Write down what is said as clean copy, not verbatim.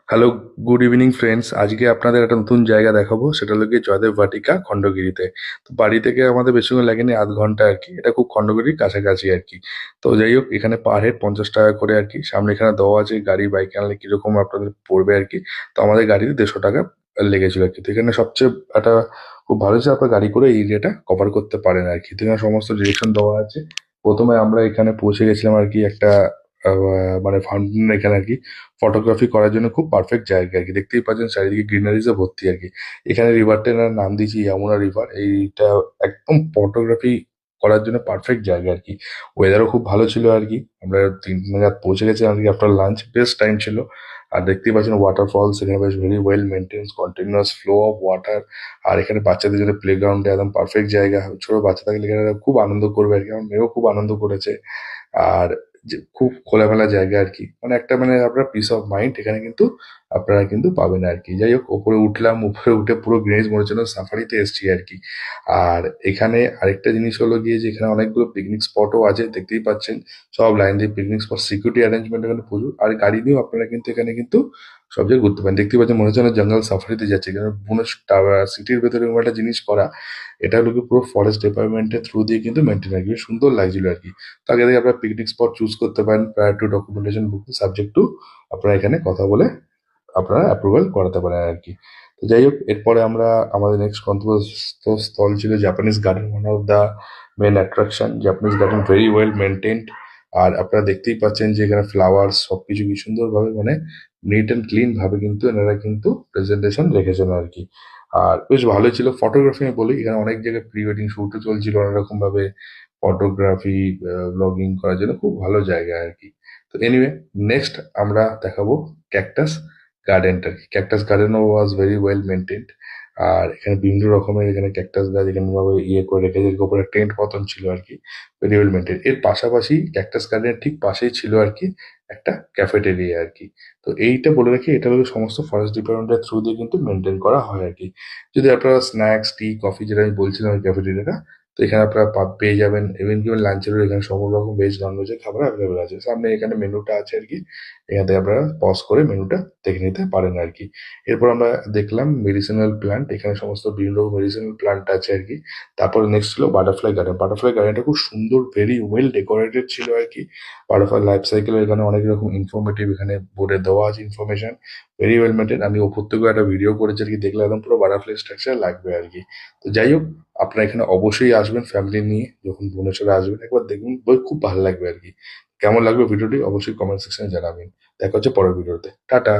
Hello, good evening friends. আজকে আপনাদের একটা নতুন জায়গা দেখাবো, সেটা হলো গিয়ে জয়দেব বাটিকা খণ্ডগিরিতে। তো বাড়ি থেকে আমাদের বেশিক্ষণ লাগেনি, আধ ঘন্টা আর কি। এটা খুব খণ্ডগিরির কাছাকাছি আর কি। তো যাই হোক, এখানে পার হেড 50 টাকা করে আর কি। সামনে এখানে দেওয়া আছে গাড়ি বাইক আনলে কিরকম আপনাদের পড়বে আর কি। তো আমাদের গাড়িতে 150 টাকা লেগেছিল আর কি। তো এখানে সবচেয়ে একটা খুব ভালো হচ্ছে, আপনার গাড়ি করে এই এরিয়াটা কভার করতে পারেন আর কি। তো এখানে সমস্ত ডিরেকশন দেওয়া আছে। প্রথমে আমরা এখানে পৌঁছে গেছিলাম আর কি একটা মানে ফাউন্টেন এখানে আর কি। ফটোগ্রাফি করার জন্য খুব পারফেক্ট জায়গা আর কি। দেখতেই পাচ্ছেন চারিদিকে গ্রিনারিজে ভর্তি আর কি। এখানে রিভারটার নাম দিয়েছি যমুনা রিভার। এইটা একদম ফটোগ্রাফি করার জন্য পারফেক্ট জায়গা আর কি। ওয়েদারও খুব ভালো ছিল আর কি। আমরা 3 নাগাদ পৌঁছে গেছিলাম আর কি আফটার লাঞ্চ। বেস্ট টাইম ছিল। আর দেখতেই পাচ্ছেন ওয়াটারফলস এখানে বেশ very well maintained, continuous flow of water. আর এখানে বাচ্চাদের জন্য প্লে গ্রাউন্ডে একদম পারফেক্ট জায়গা। ছোট বাচ্চা থাকলে এখানে খুব আনন্দ করবে আর কি। আমার মেয়েও খুব আনন্দ করেছে। আর যে খুব খোলামেলা জায়গা আর কি। মানে একটা মানে আপনার পিস অফ মাইন্ড এখানে কিন্তু আপনারা কিন্তু পাবেন আর কি। যাই হোক, ওপরে উঠলাম। উপরে উঠে পুরো গ্রিনিজ মনে হচ্ছিল সাফারিতে এসছি আর কি। আর এখানে আরেকটা জিনিস হলো গিয়ে যে এখানে অনেকগুলো পিকনিক স্পটও আছে, দেখতেই পাচ্ছেন। সব লাইন দিয়ে পিকনিক স্পট, সিকিউরিটি অ্যারেঞ্জমেন্ট এখানে প্রচুর। আর গাড়ি নিয়েও আপনারা কিন্তু এখানে কিন্তু সব জায়গায় ঘুরতে পারেন। দেখতেই পাচ্ছেন মনে হচ্ছে না জঙ্গল সাফারিতে যাচ্ছে। কারণ ভুবনেশ্বর সিটির ভেতরে এরকম একটা জিনিস করা, এটা হলো কি পুরো ফরেস্ট ডিপার্টমেন্টের থ্রু দিয়ে কিন্তু মেনটেন আর কি। বেশ সুন্দর লাগছিল আর কি। তো আগে থেকে আপনারা পিকনিক স্পট চুজ করতে পারেন prior two documentation booking, subject to আপনারা এখানে কথা বলে আপনারা অ্যাপ্রুভাল করাতে পারেন আর কি। তো যাই হোক, এরপরে আমরা আমাদের নেক্সট গন্তব্যস্থল ছিল Japanese garden, one of the main attraction. Japanese garden very well maintained. আর আপনারা দেখতেই পাচ্ছেন যে এখানে ফ্লাওয়ার্স সবকিছু কি সুন্দরভাবে মানে নিট অ্যান্ড ক্লিন ভাবে কিন্তু এনারা কিন্তু প্রেজেন্টেশন রেখেছেন আর কি। আর বেশ ভালোই ছিল। ফটোগ্রাফি আমি বলি, এখানে অনেক জায়গায় প্রি ওয়েডিং শুটও চলছিল অনেক রকম ভাবে। ফটোগ্রাফি, ব্লগিং করার জন্য খুব ভালো জায়গা আর কি। তো এনিওয়ে, নেক্সট আমরা দেখাবো ক্যাকটাস গার্ডেনটা। ক্যাকটাস গার্ডেনও ওয়াজ ভেরি ওয়েল মেনটেন্ড। আর এখানে বিভিন্ন রকমের এখানে ক্যাকটাস গাছ এখানে ভাবে ইয়ে করে রেখেছে, এর উপরে টেন্ট মতন ছিল আর কি। Very well maintain. এর পাশাপাশি ক্যাকটাস গার্ডেনের ঠিক পাশেই ছিল আর কি একটা ক্যাফেটেরিয়া আর কি। তো এইটা বলে রাখি, এটা হলো সমস্ত ফরেস্ট ডিপার্টমেন্টের থ্রু দিয়ে কিন্তু মেনটেন করা হয় আর কি। যদি আপনারা স্ন্যাক্স, টি, কফি, যেটা আমি বলছিলাম ওই ক্যাফেটেরিয়াটা, তো এখানে আপনারা পেয়ে যাবেন। ইভেন কি লাঞ্চেরও এখানে সব রকম ভেজ নন ভেজের খাবার অ্যাভেলেবেল আছে। সামনে এখানে মেনুটা আছে আর কি। এখান থেকে আপনারা পজ করে মেনুটা দেখে নিতে পারেন আর কি। এরপর আমরা দেখলাম মেডিসিনাল প্ল্যান্ট। এখানে সমস্ত বিভিন্ন মেডিসিনাল প্ল্যান্ট আছে আর কি। তারপরে নেক্সট ছিল বাটারফ্লাই গার্ডেন। বাটারফ্লাই গার্ডেনটা খুব সুন্দর, ভেরি ওয়েল ডেকোরেটেড ছিল আর কি। বাটারফ্লাই লাইফ সাইকেল এখানে অনেক রকম ইনফরমেটিভ এখানে বোর্ডে দেওয়া আছে ইনফরমেশন। Very well maintain. আমি ওপর থেকেও একটা ভিডিও করেছি আর কি, দেখলে একদম পুরো বাটারফ্লাই স্ট্রাকচার লাগবে আর কি। তো যাই হোক, আপনারা এখানে অবশ্যই আসবেন ফ্যামিলি নিয়ে। যখন ভুবনেশ্বরে আসবেন একবার দেখুন, বই খুব ভালো লাগবে আর কি। কেমন লাগবে ভিডিওটি অবশ্যই কমেন্ট সেকশনে জানাবেন। দেখা হচ্ছে পরের ভিডিওতে। টাটা।